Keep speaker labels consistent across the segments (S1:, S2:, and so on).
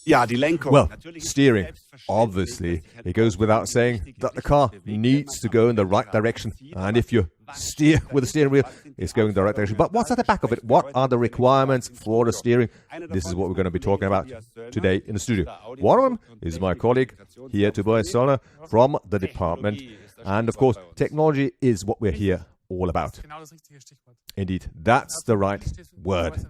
S1: Well, steering. Obviously, it goes without saying that the car needs to go in the right direction. And if you steer with the steering wheel, it's going in the right direction. But what's at the back of it? What are the requirements for the steering? This is what we're going to be talking about today in the studio. One of them is my colleague here, Tobias Zollner, from the department. And of course, technology is what we're here all about. Indeed, that's the right word.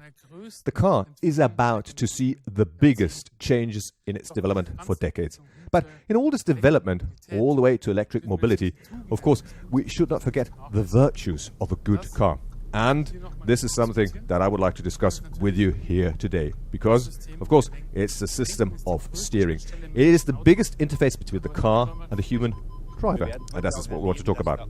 S1: The car is about to see the biggest changes in its development for decades. But in all this development, all the way to electric mobility, of course, we should not forget the virtues of a good car. And this is something that I would like to discuss with you here today. Because, of course, it's the system of steering. It is the biggest interface between the car and the human driver. And that's what we want to talk about.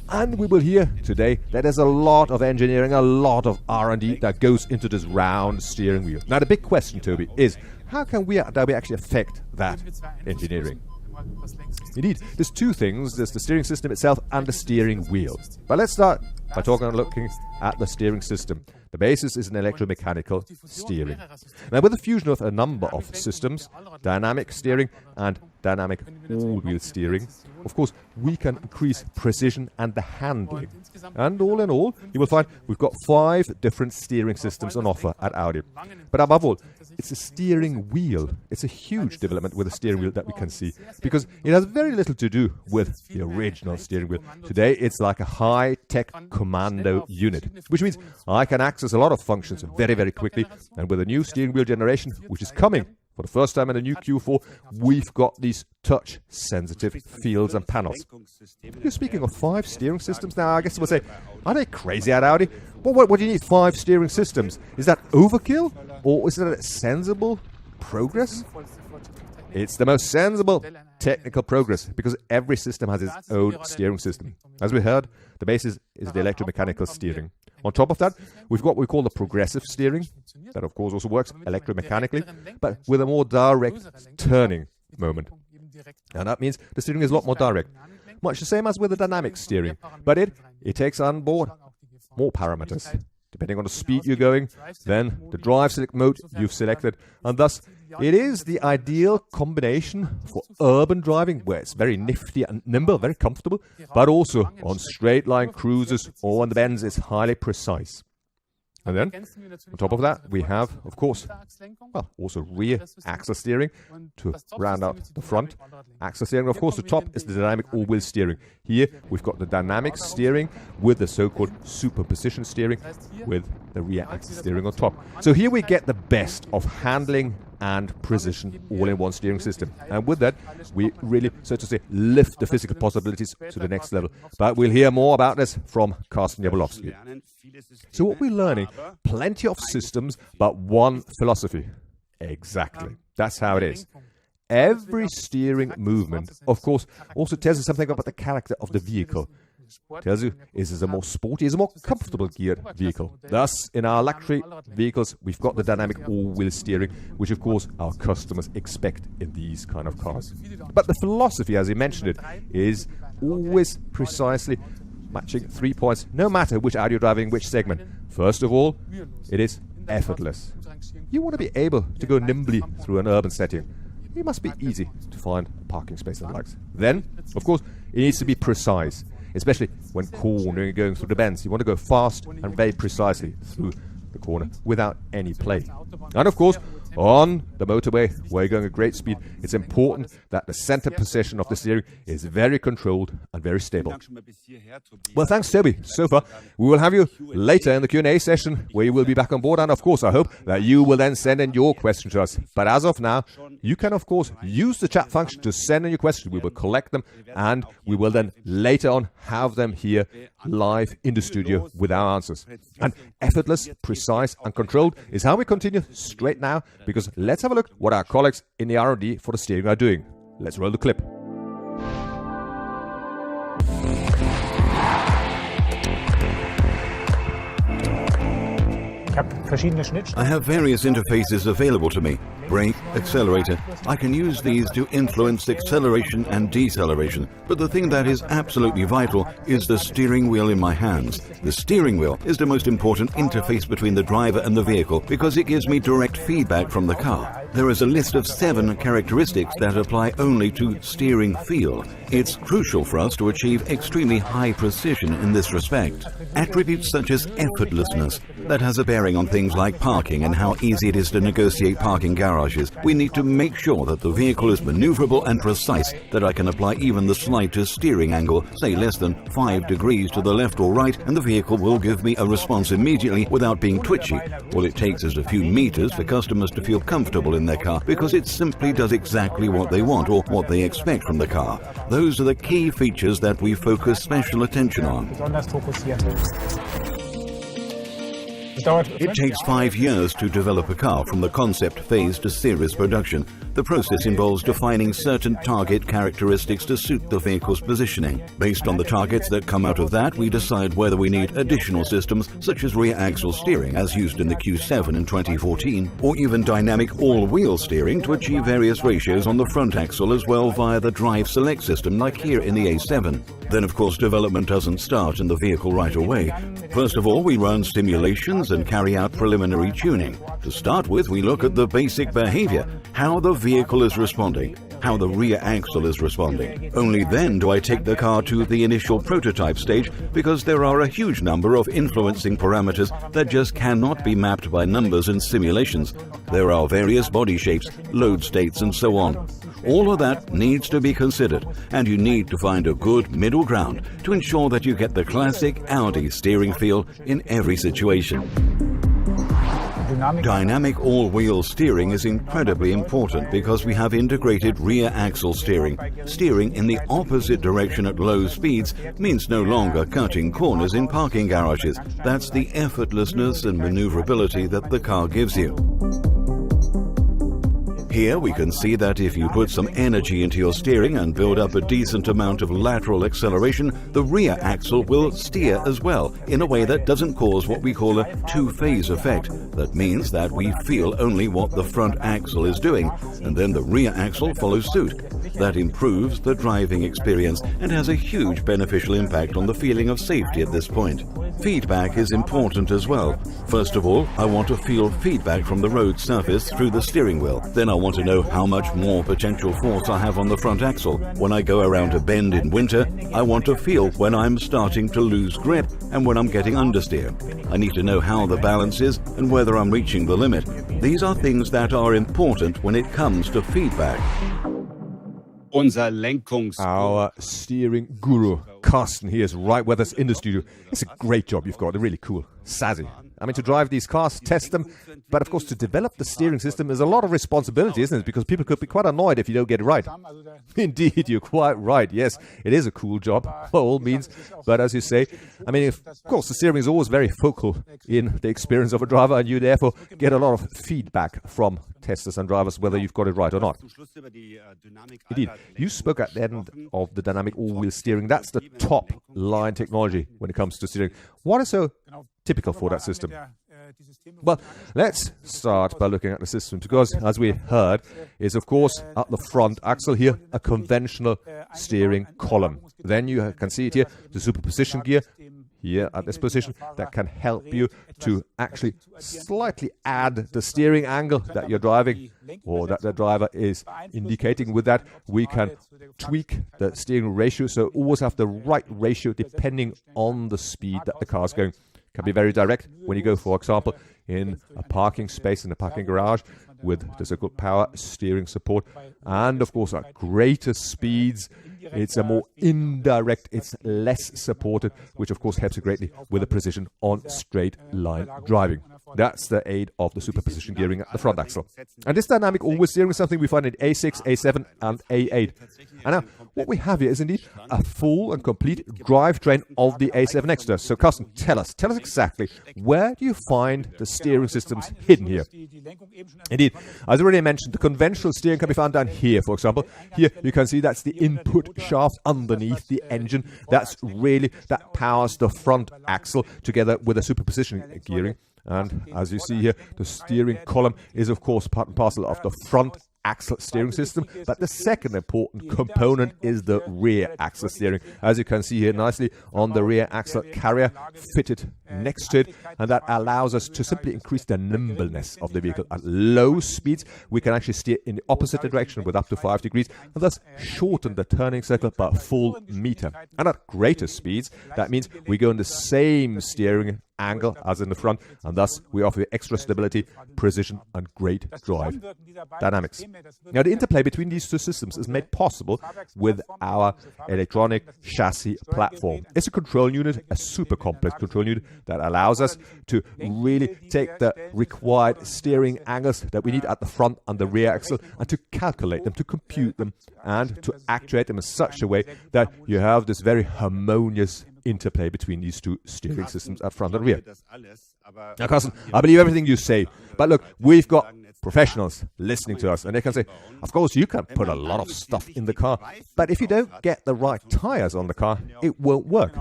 S1: And we will hear today that there's a lot of engineering, a lot of R&D that goes into this round steering wheel. Now the big question, Toby, is how can we actually affect that engineering? Indeed, there's two things. There's the steering system itself and the steering wheel. But let's start by looking at the steering system. The basis is an electromechanical steering. Now with the fusion of a number of systems, dynamic steering and dynamic all-wheel steering, of course, we can increase precision and the handling. And all in all, you will find we've got 5 different steering systems on offer at Audi. But above all, it's a steering wheel. It's a huge development with a steering wheel that we can see, because it has very little to do with the original steering wheel. Today, it's like a high-tech commando unit, which means I can access a lot of functions very, very quickly. And with a new steering wheel generation, which is coming for the first time in the new Q4, we've got these touch-sensitive fields and panels. You're speaking of 5 steering systems now. I guess we'll say, are they crazy at Audi? Well, what do you need 5 steering systems? Is that overkill? Or is that a sensible progress? It's the most sensible technical progress, because every system has its own steering system. As we heard, the basis is the electromechanical steering. On top of that, we've got what we call the progressive steering. That, of course, also works electromechanically, but with a more direct turning moment. And that means the steering is a lot more direct. Much the same as with the dynamic steering. But it takes on board more parameters. Depending on the speed you're going, then the drive select mode you've selected. And thus, it is the ideal combination for urban driving, where it's very nifty and nimble, very comfortable, but also on straight line cruises or on the bends, it's highly precise. And then, on top of that, we have, of course, well, also rear axle steering to round out the front axle steering. Of course, the top is the dynamic all-wheel steering. Here, we've got the dynamic steering with the so-called superposition steering with the rear axle steering on top. So here we get the best of handling and precision all in one steering system. And with that, we really, so to say, lift the physical possibilities to the next level. But we'll hear more about this from Carsten Jablowski. So what we're learning, plenty of systems, but one philosophy. Exactly. That's how it is. Every steering movement, of course, also tells you something about the character of the vehicle. Tells you, is this a more sporty, is a more comfortable geared vehicle. Thus, in our luxury vehicles, we've got the dynamic all-wheel steering, which of course our customers expect in these kind of cars. But the philosophy, as he mentioned it, is always precisely matching 3 points, no matter which Audi you're driving, which segment. First of all, it is effortless. You want to be able to go nimbly through an urban setting. It must be easy to find a parking space and the likes. Then, of course, it needs to be precise, especially when cornering, going through the bends. You want to go fast and very precisely through the corner without any play. And of course, on the motorway where you're going at great speed, it's important that the center position of the steering is very controlled and very stable. Well, thanks, Toby. So far, we will have you later in the Q&A session where you will be back on board. And of course, I hope that you will then send in your question to us. But as of now, you can, of course, use the chat function to send in your questions. We will collect them and we will then later on have them here live in the studio with our answers. And effortless, precise and controlled is how we continue straight now, because let's have a look what our colleagues in the R&D for the steering are doing. Let's roll the clip.
S2: I have various interfaces available to me. Brake, accelerator. I can use these to influence acceleration and deceleration. But the thing that is absolutely vital is the steering wheel in my hands. The steering wheel is the most important interface between the driver and the vehicle because it gives me direct feedback from the car. there is a list of 7 characteristics that apply only to steering feel. It's crucial for us to achieve extremely high precision in this respect. Attributes such as effortlessness, that has a bearing on things like parking and how easy it is to negotiate parking garages. We need to make sure that the vehicle is maneuverable and precise, that I can apply even the slightest steering angle, say less than 5 degrees to the left or right, and the vehicle will give me a response immediately without being twitchy. All it takes is a few meters for customers to feel comfortable in their car, because it simply does exactly what they want or what they expect from the car. Those are the key features that we focus special attention on. It takes 5 years to develop a car from the concept phase to series production. The process involves defining certain target characteristics to suit the vehicle's positioning. Based on the targets that come out of that, we decide whether we need additional systems such as rear axle steering as used in the Q7 in 2014, or even dynamic all-wheel steering to achieve various ratios on the front axle as well via the drive select system like here in the A7. Then of course development doesn't start in the vehicle right away. First of all, we run simulations and carry out preliminary tuning. To start with, we look at the basic behavior, how the vehicle is responding, how the rear axle is responding. Only then do I take the car to the initial prototype stage, because there are a huge number of influencing parameters that just cannot be mapped by numbers in simulations. There are various body shapes, load states and so on. All of that needs to be considered, and you need to find a good middle ground to ensure that you get the classic Audi steering feel in every situation. Dynamic all-wheel steering is incredibly important because we have integrated rear axle steering. Steering in the opposite direction at low speeds means no longer cutting corners in parking garages. That's the effortlessness and maneuverability that the car gives you. Here we can see that if you put some energy into your steering and build up a decent amount of lateral acceleration, the rear axle will steer as well in a way that doesn't cause what we call a two-phase effect. That means that we feel only what the front axle is doing, and then the rear axle follows suit. That improves the driving experience and has a huge beneficial impact on the feeling of safety at this point. Feedback is important as well. First of all, I want to feel feedback from the road surface through the steering wheel. Then I want to know how much more potential force I have on the front axle. When I go around a bend in winter, I want to feel when I'm starting to lose grip and when I'm getting understeer. I need to know how the balance is and whether I'm reaching the limit. These are things that are important when it comes to feedback.
S1: Our steering guru, Carsten, he is right with us in the studio. It's a great job you've got, really cool, sassy. I mean, to drive these cars, test them, but of course to develop the steering system is a lot of responsibility, isn't it? Because people could be quite annoyed if you don't get it right. Indeed, you're quite right. Yes, it is a cool job, by all means. But as you say, I mean, of course, the steering is always very focal in the experience of a driver, and you therefore get a lot of feedback from testers and drivers whether you've got it right or not. Indeed, you spoke at the end of the dynamic all-wheel steering. That's the top line technology when it comes to steering. What is so typical for that system? Well, let's start by looking at the system, because as we heard, is of course at the front axle here a conventional steering column. Then you can see it here, the superposition gear here at this position that can help you to actually slightly add the steering angle that you're driving or that the driver is indicating. With that, we can tweak the steering ratio, so always have the right ratio depending on the speed that the car is going. Can be very direct when you go, for example, in a parking space in a parking garage with the so-called power steering support, and of course at greater speeds it's a more indirect, it's less supported, which of course helps you greatly with the precision on straight line driving. That's the aid of the superposition gearing at the front axle. And this dynamic all-wheel steering is something we find in A6, A7 and A8. And now what we have here is indeed a full and complete drivetrain of the A7 Extra. So Carsten, tell us exactly, where do you find the steering systems hidden here? Indeed, as already mentioned, the conventional steering can be found down here, for example. Here you can see that's the input shaft underneath the engine. That powers the front axle together with the superposition gearing. And as you see here, the steering column is of course part and parcel of the front axle steering system, but the second important component is the rear axle steering. As you can see here nicely on the rear axle carrier fitted next to it, and that allows us to simply increase the nimbleness of the vehicle. At low speeds, we can actually steer in the opposite direction with up to 5 degrees, and thus shorten the turning circle by a full meter. And at greater speeds, that means we go in the same steering angle as in the front, and thus we offer extra stability, precision, and great drive dynamics. Now, the interplay between these two systems is made possible with our electronic chassis platform. It's a control unit, a super complex control unit that allows us to really take the required steering angles that we need at the front and the rear axle and to calculate them, to compute them, and to actuate them in such a way that you have this very harmonious interplay between these two steering systems at front and rear. Now, Carsten, I believe everything you say, but look, we've got professionals listening to us, and they can say, of course, you can put a lot of stuff in the car, but if you don't get the right tires on the car, it won't work.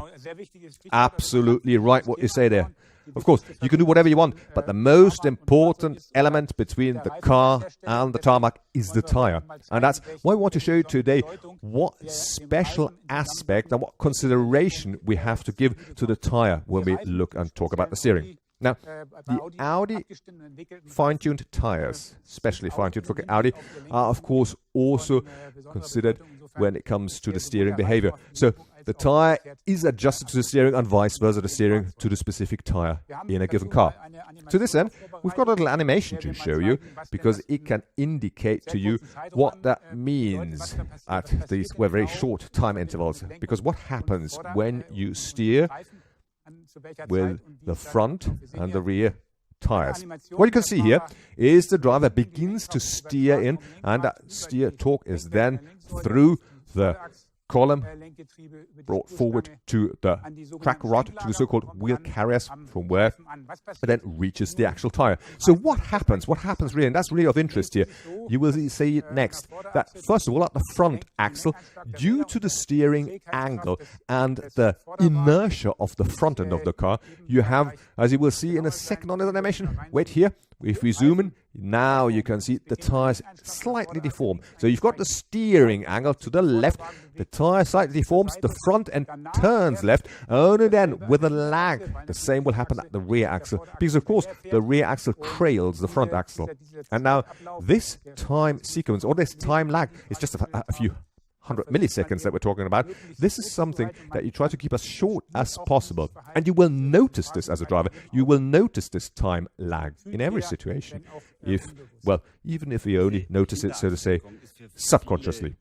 S1: Absolutely right what you say there. Of course, you can do whatever you want, but the most important element between the car and the tarmac is the tire. And that's why we want to show you today what special aspect and what consideration we have to give to the tire when we look and talk about the steering. Now, the Audi fine-tuned tires, specially fine-tuned for Audi, are of course also considered when it comes to the steering behavior. So the tire is adjusted to the steering and vice versa, the steering to the specific tire in a given car. To this end, we've got a little animation to show you because it can indicate to you what that means at these very short time intervals. Because what happens when you steer with the front and the rear tires? What you can see here is the driver begins to steer in, and that steer torque is then through the column brought forward to the track rod, to the so-called wheel carriers, from where it then reaches the actual tire. So what happens? What happens really, and that's really of interest here, you will see it next, that first of all at the front axle, due to the steering angle and the inertia of the front end of the car, you have, as you will see in a second on the animation, wait here, if we zoom in, now you can see the tires slightly deform. So you've got the steering angle to the left, the tire slightly deforms, the front end turns left, only then with a lag, the same will happen at the rear axle, because of course the rear axle trails the front axle. And now this time sequence, or this time lag, is just a few 100 milliseconds that we're talking about. This is something that you try to keep as short as possible. And you will notice this as a driver. You will notice this time lag in every situation. Even if you only notice it, so to say, subconsciously.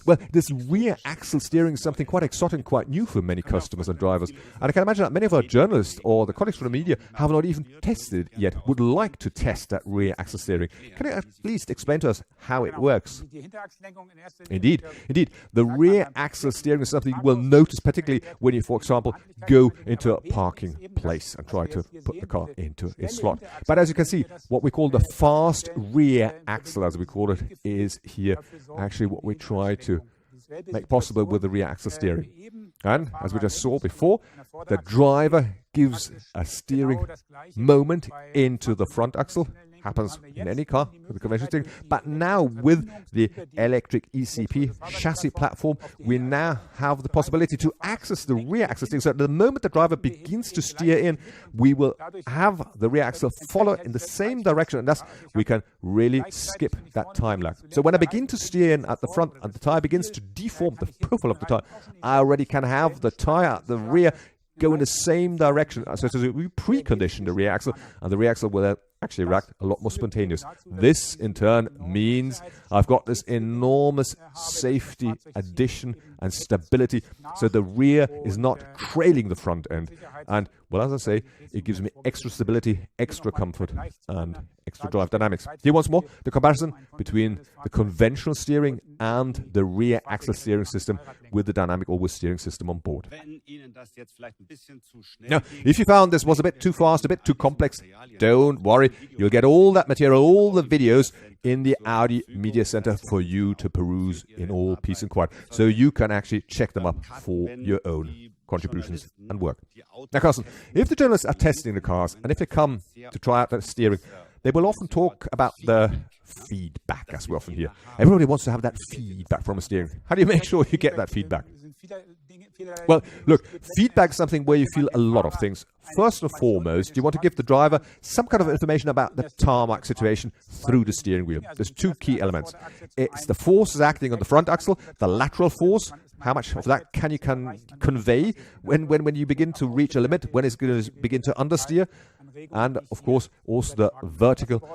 S1: Well, this rear axle steering is something quite exotic, quite new for many customers and drivers. And I can imagine that many of our journalists or the colleagues from the media have not even tested it yet, would like to test that rear axle steering. Can you at least explain to us how it works? Indeed. The rear axle steering is something you will notice, particularly when you, for example, go into a parking place and try to put the car into a slot. But as you can see, what we call the fast rear axle, as we call it, is here actually what we try to make possible with the rear axle steering. And as we just saw before, the driver gives a steering moment into the front axle. Happens in any car with the conventional steering. But now with the electric ECP chassis platform, we now have the possibility to access the rear axle steering. So at the moment the driver begins to steer in, we will have the rear axle follow in the same direction, and thus we can really skip that time lag. So when I begin to steer in at the front and the tire begins to deform the profile of the tire, I already can have the tire at the rear go in the same direction. So we precondition the rear axle, and the rear axle will actually react a lot more spontaneous. This in turn means I've got this enormous safety addition and stability, so the rear is not trailing the front end. And well, as I say, it gives me extra stability, extra comfort, and extra drive dynamics. Here once more, the comparison between the conventional steering and the rear axle steering system with the dynamic always steering system on board. Now, if you found this was a bit too fast, a bit too complex, don't worry. You'll get all that material, all the videos in the Audi Media Center for you to peruse in all peace and quiet, so you can actually check them up for your own contributions and work. Now, Carsten, if the journalists are testing the cars and if they come to try out the steering, they will often talk about the feedback, as we often hear. Everybody wants to have that feedback from a steering. How do you make sure you get that feedback? Well, look, feedback is something where you feel a lot of things. First and foremost, you want to give the driver some kind of information about the tarmac situation through the steering wheel. There's two key elements. It's the forces acting on the front axle, the lateral force. How much of that can you convey when you begin to reach a limit, when it's going to begin to understeer? And, of course, also the vertical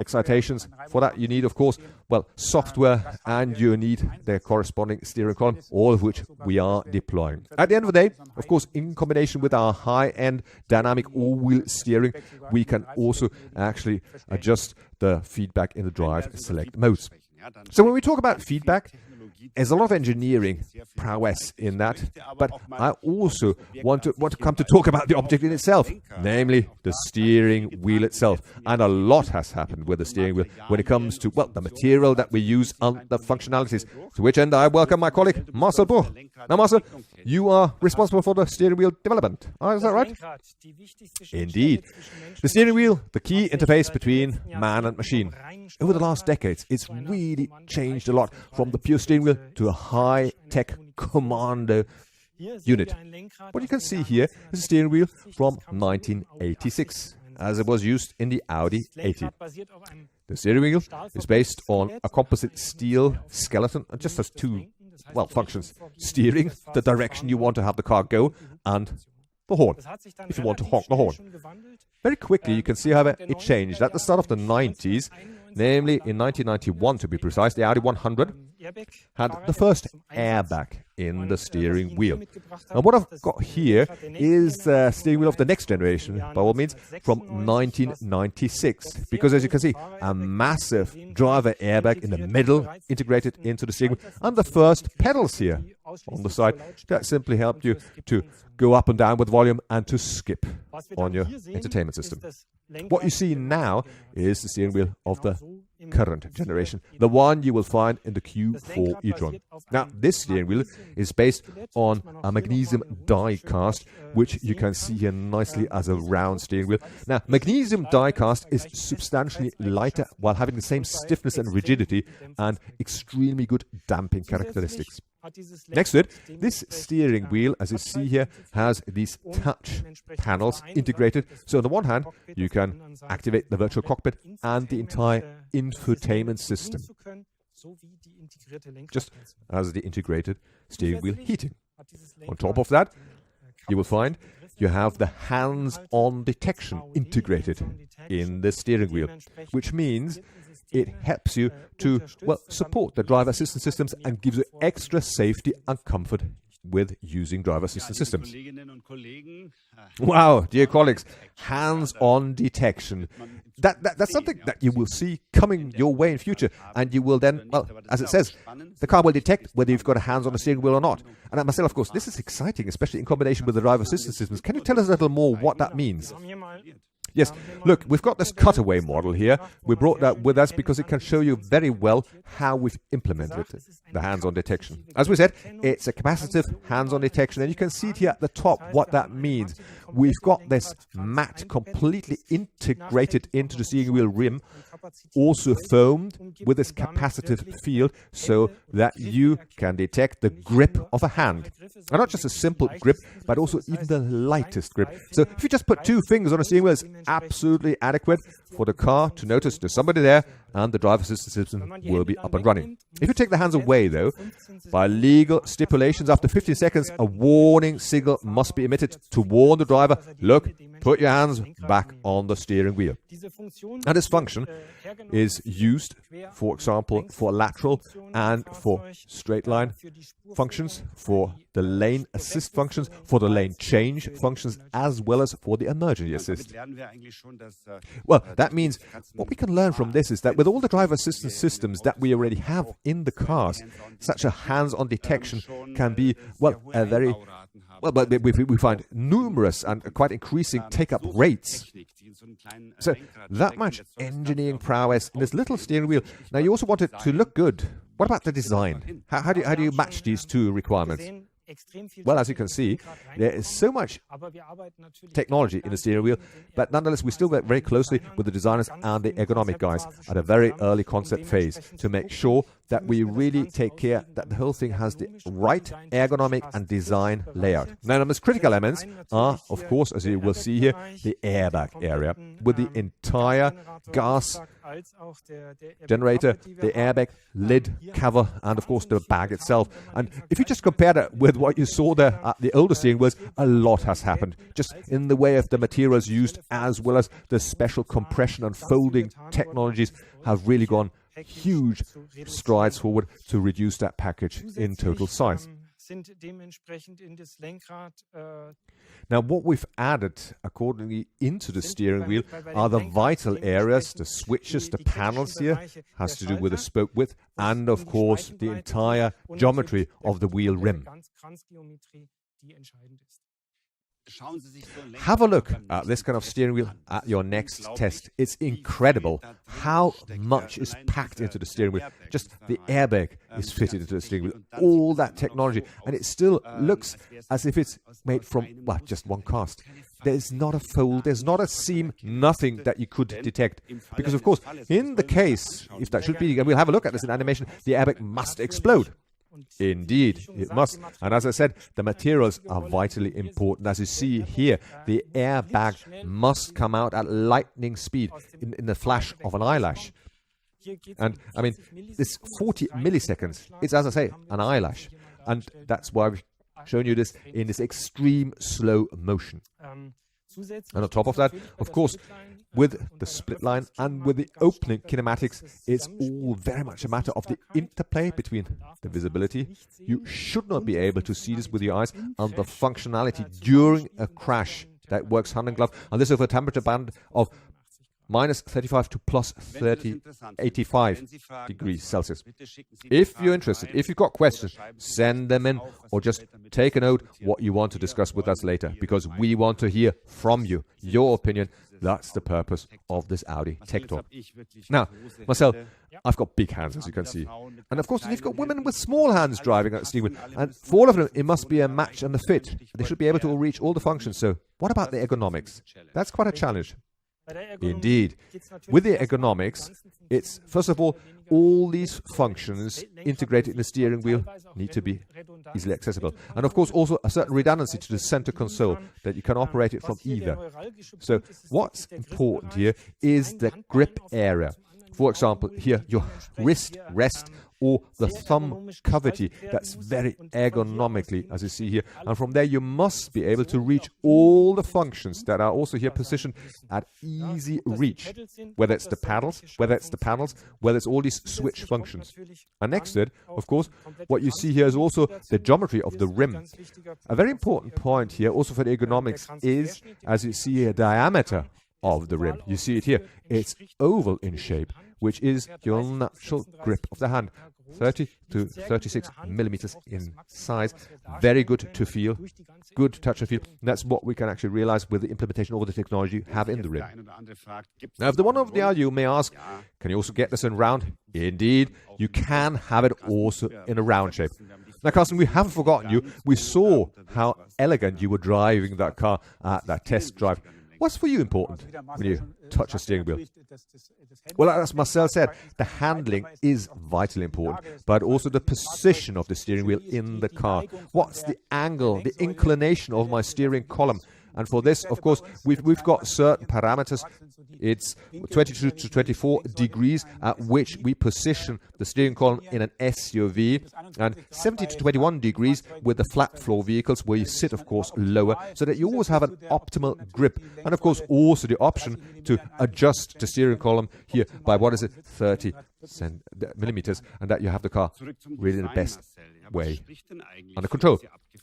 S1: excitations. For that, you need, of course, well, software, and you need the corresponding steering column, all of which we are deploying. At the end of the day, of course, in combination with our high-end dynamic all-wheel steering, we can also actually adjust the feedback in the drive select modes. So when we talk about feedback, there's a lot of engineering prowess in that, but I also want to come to talk about the object in itself, namely the steering wheel itself. And a lot has happened with the steering wheel when it comes to, well, the material that we use and the functionalities. To which end I welcome my colleague, Marcel Buch. Now, Marcel, you are responsible for the steering wheel development. Is that right? Indeed. The steering wheel, the key interface between man and machine. Over the last decades, it's really changed a lot from the pure steering wheel to a high-tech commando unit. What you can see here is a steering wheel from 1986, as it was used in the Audi 80. The steering wheel is based on a composite steel skeleton and just has two, well, functions: steering, the direction you want to have the car go, and the horn, if you want to honk the horn. Very quickly, you can see how it changed. At the start of the 90s, namely in 1991 to be precise, the Audi 100 had the first airbag in the steering wheel. And what I've got here is the steering wheel of the next generation, by all means, from 1996. Because as you can see, a massive driver airbag in the middle, integrated into the steering wheel, and the first pedals here on the side that simply helped you to go up and down with volume and to skip on your entertainment system. What you see now is the steering wheel of the current generation, the one you will find in the Q4 e-tron. Now, this steering wheel is based on a magnesium die cast, which you can see here nicely as a round steering wheel. Now, magnesium die cast is substantially lighter while having the same stiffness and rigidity and extremely good damping characteristics. Next to it, this steering wheel, as you see here, has these touch panels integrated. So on the one hand, you can activate the virtual cockpit and the entire infotainment system, just as the integrated steering wheel heating. On top of that, you will find you have the hands-on detection integrated in the steering wheel, which means it helps you to, well, support the driver assistance systems and gives you extra safety and comfort with using driver assistance systems. Wow, dear colleagues, hands-on detection. That's something that you will see coming your way in future, and you will then, well, as it says, the car will detect whether you've got a hands on the steering wheel or not. And myself, of course, this is exciting, especially in combination with the driver assistance systems. Can you tell us a little more what that means? Yes, look, we've got this cutaway model here. We brought that with us because it can show you very well how we've implemented the hands-on detection. As we said, it's a capacitive hands-on detection, and you can see it here at the top what that means. We've got this mat completely integrated into the steering wheel rim, also foamed with this capacitive field so that you can detect the grip of a hand. And not just a simple grip, but also even the lightest grip. So if you just put two fingers on a steering wheel, it's absolutely adequate for the car to notice there's somebody there, and the driver assistance system will be up and running. If you take the hands away, though, by legal stipulations, after 15 seconds, a warning signal must be emitted to warn the driver, look, put your hands back on the steering wheel. And this function is used, for example, for lateral and for straight line functions, for the lane assist functions, for the lane change functions, as well as for the emergency assist. Well, that means what we can learn from this is that with all the driver assistance systems that we already have in the cars, such a hands-on detection can be, well, a very, well, but we find numerous and quite increasing take-up rates. So that much engineering prowess in this little steering wheel. Now, you also want it to look good. What about the design? How do you match these two requirements? Well, as you can see, there is so much technology in the steering wheel, but nonetheless, we still work very closely with the designers and the ergonomic guys at a very early concept phase to make sure that we really take care that the whole thing has the right ergonomic and design layout. Now, the most critical elements are, of course, as you will see here, the airbag area with the entire gas generator, the airbag, lid, cover, and of course the bag itself. And if you just compare that with what you saw there at the older steering wheels, a lot has happened just in the way of the materials used, as well as the special compression and folding technologies have really gone huge strides forward to reduce that package in total size. Now, what we've added accordingly into the steering wheel are the vital areas, the switches, the panels here, has to do with the spoke width, and of course the entire geometry of the wheel rim. Have a look at this kind of steering wheel at your next test. It's incredible how much is packed into the steering wheel. Just the airbag is fitted into the steering wheel, all that technology, and it still looks as if it's made from, well, just one cast. There's not a fold, there's not a seam, nothing that you could detect. Because, of course, in the case, if that should be, and we'll have a look at this in animation, the airbag must explode. Indeed, it must. And as I said, the materials are vitally important. As you see here, the airbag must come out at lightning speed in the flash of an eyelash. And I mean, this 40 milliseconds, it's, as I say, an eyelash. And that's why I've shown you this in this extreme slow motion. And on top of that, of course, with the split line and with the opening kinematics, it's all very much a matter of the interplay between the visibility. You should not be able to see this with your eyes, and the functionality during a crash that works hand in glove. And this over a temperature band of minus 35 to plus 85 degrees Celsius. If you're interested, if you've got questions, send them in, or just take a note what you want to discuss with us later, because we want to hear from you, your opinion. That's the purpose of this Audi Tech Talk. Now, Marcel, I've got big hands, as you can see. And of course, you've got women with small hands driving at steering wheel. And for all of them, it must be a match and the fit. They should be able to reach all the functions. So what about the ergonomics? That's quite a challenge. Indeed. With the ergonomics, it's, first of all these functions integrated in the steering wheel need to be easily accessible. And of course, also a certain redundancy to the center console, that you can operate it from either. So what's important here is the grip area. For example, here, your wrist rest or the thumb cavity, that's very ergonomically, as you see here. And from there, you must be able to reach all the functions that are also here positioned at easy reach, whether it's the paddles, whether it's the panels, whether it's all these switch functions. And next to it, of course, what you see here is also the geometry of the rim. A very important point here, also for the ergonomics, is, as you see here, diameter of the rim. You see it here. It's oval in shape, which is your natural grip of the hand. 30 to 36 millimeters in size. Very good to feel, good touch and feel. And that's what we can actually realize with the implementation of the technology you have in the rim. Now, if the one of the you may ask, can you also get this in round? Indeed, you can have it also in a round shape. Now, Carsten, we haven't forgotten you. We saw how elegant you were driving that car at that test drive. What's for you important when you touch a steering wheel? Well, as Marcel said, the handling is vitally important, but also the position of the steering wheel in the car. What's the angle, the inclination of my steering column? And for this, of course, we've got certain parameters. It's 22 to 24 degrees at which we position the steering column in an SUV, and 70 to 21 degrees with the flat floor vehicles, where you sit, of course, lower, so that you always have an optimal grip. And of course, also the option to adjust the steering column here by, 30 millimeters, and that you have the car really in the best way under control.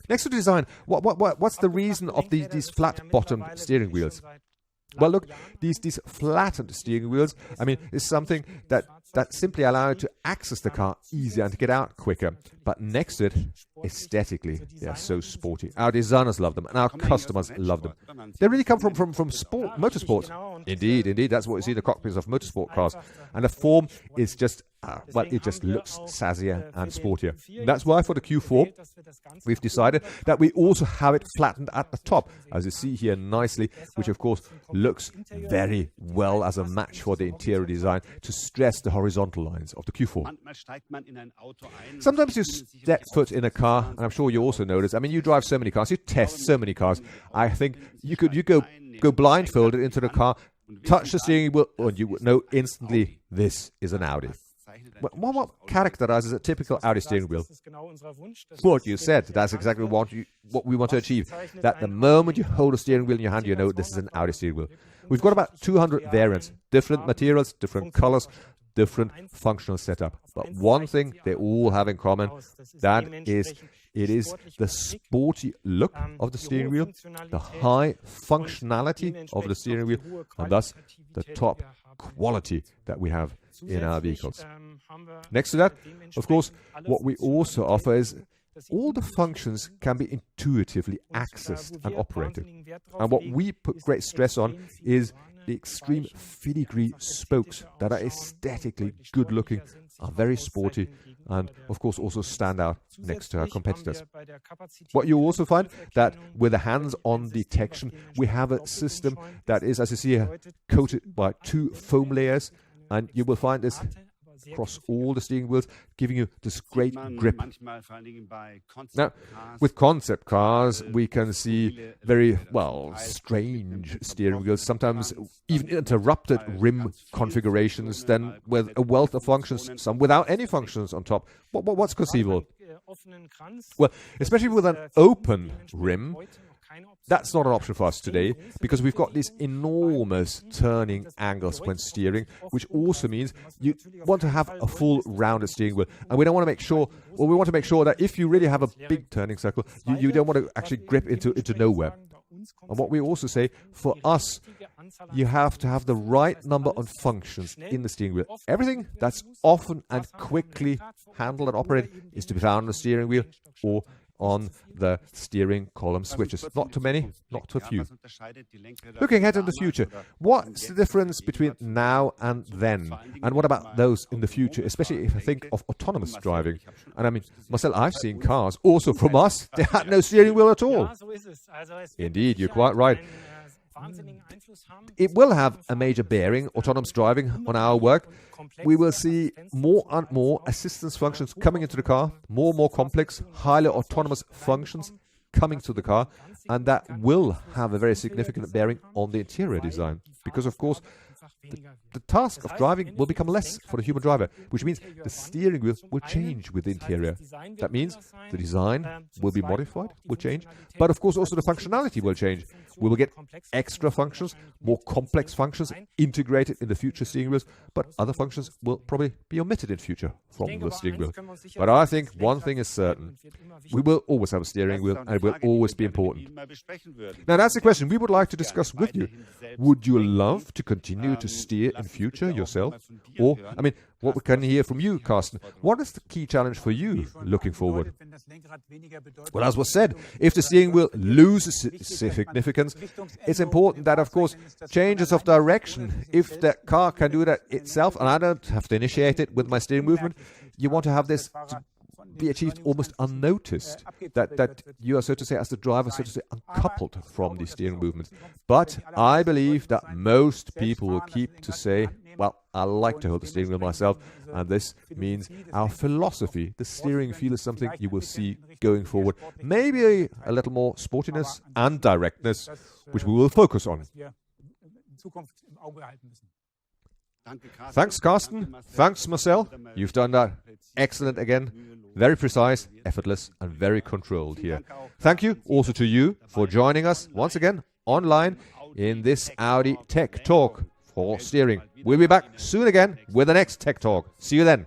S1: Next to design, what's the reason of these flat-bottomed steering wheels? Well, look, these flattened steering wheels, I mean, is something that simply allow you to access the car easier and to get out quicker. But next to it, aesthetically, they are so sporty. Our designers love them, and our customers love them. They really come from motorsports. Indeed, indeed. That's what you see in the cockpits of motorsport cars. And the form is just, well, it just looks sassier and sportier. And that's why for the Q4, we've decided that we also have it flattened at the top, as you see here nicely, which of course looks very well as a match for the interior design to stress the horizontal lines of the Q4. Sometimes you step foot in a car, and I'm sure you also notice, I mean, you drive so many cars, you test so many cars. I think you go blindfolded into the car, touch the steering wheel, and you would know instantly this is an Audi. What characterizes a typical Audi steering wheel? What you said, that's exactly what we want to achieve. That the moment you hold a steering wheel in your hand, you know this is an Audi steering wheel. We've got about 200 variants, different materials, different colors, different functional setup. But one thing they all have in common, that is, it is the sporty look of the steering wheel, the high functionality of the steering wheel, and thus the top quality that we have in our vehicles. Next to that, of course, what we also offer is all the functions can be intuitively accessed and operated. And what we put great stress on is the extreme filigree spokes that are aesthetically good looking, are very sporty, and of course also stand out next to our competitors. What you also find that with the hands-on detection, we have a system that is, as you see here, coated by 2 foam layers, and you will find this across all the steering wheels, giving you this great grip. Now, with concept cars, we can see very, well, strange steering wheels, sometimes even interrupted rim configurations, then with a wealth of functions, some without any functions on top. What's conceivable? Well, especially with an open rim, that's not an option for us today, because we've got these enormous turning angles when steering, which also means you want to have a full rounded steering wheel. And we don't want to make sure, well, we want to make sure that if you really have a big turning circle, you don't want to actually grip into nowhere. And what we also say, for us, you have to have the right number of functions in the steering wheel. Everything that's often and quickly handled and operated is to be found on the steering wheel or on the steering column switches. Not too many, not too few. Looking ahead in the future, what's the difference between now and then? And what about those in the future, especially if I think of autonomous driving? And I mean, Marcel, I've seen cars, also from us, they had no steering wheel at all. Indeed, you're quite right. It will have a major bearing, autonomous driving, on our work. We will see more and more assistance functions coming into the car, more and more complex, highly autonomous functions coming to the car, and that will have a very significant bearing on the interior design. Because, of course, the task of driving will become less for the human driver, which means the steering wheel will change with the interior. That means the design will be modified, will change, but of course also the functionality will change. We will get extra functions, more complex functions integrated in the future steering wheels, but other functions will probably be omitted in future from the steering wheel. But I think one thing is certain. We will always have a steering wheel, and it will always be important. Now that's the question we would like to discuss with you. Would you love to continue to steer in future yourself? Or, I mean, what we can hear from you, Carsten, what is the key challenge for you looking forward? Well, as was said, if the steering wheel loses significance, it's important that, of course, changes of direction, if the car can do that itself, and I don't have to initiate it with my steering movement, you want to have this to be achieved almost unnoticed, that you are, so to say, as the driver, so to say, uncoupled from the steering movement. But I believe that most people will keep to say, well, I like to hold the steering wheel myself, and this means our philosophy, the steering feel, is something you will see going forward. Maybe a little more sportiness and directness, which we will focus on. Thanks, Carsten. Thanks, Marcel. You've done that excellent again. Very precise, effortless, and very controlled here. Thank you also to you for joining us once again online in this Audi Tech Talk for steering. We'll be back soon again with the next Tech Talk. See you then.